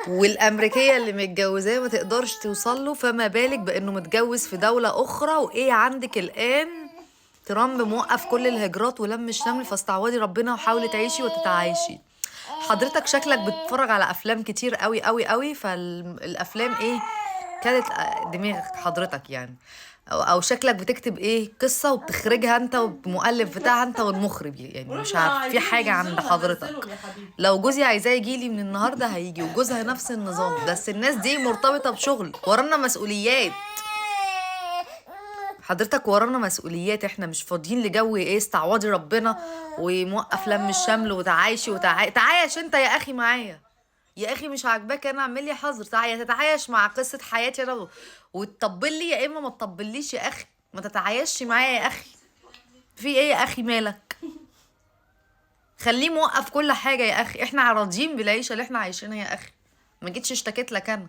والامريكيه اللي متجوزاه ما تقدرش توصل له، فما بالك بانه متجوز في دوله اخرى. وايه عندك الان؟ ترامب موقف كل الهجرات ولم الشمل، فاستعوضي ربنا وحاولي تعيشي وتتعايشي. حضرتك شكلك بتتفرج على افلام كتير قوي قوي قوي، فالافلام ايه كانت دماغ حضرتك يعني، أو شكلك بتكتب ايه قصة وبتخرجها انت والمؤلف بتاعها انت والمخرج، يعني مش عارف في حاجة عند حضرتك. لو جوزي عايزاه يجيلي من النهارده هيجي، وجوزها نفس النظام، بس الناس دي مرتبطة بشغل، ورانا مسؤوليات. حضرتك ورانا مسؤوليات، احنا مش فاضيين لجو ايه استعوضي ربنا وموقف لم الشمل وتعايشي تعايش انت يا اخي معايا. يا اخي مش عاجباك انا اعمل لي حظر، تتعايش مع قصة حياتي انا وتطبل لي، يا اما ما تطبليش يا اخي، ما تتعايشش معايا يا اخي. في ايه يا اخي مالك؟ خليه موقف كل حاجة يا اخي، احنا راضيين بالعيشة اللي احنا عايشينها يا اخي. ما جيتش اشتكيت لك انا.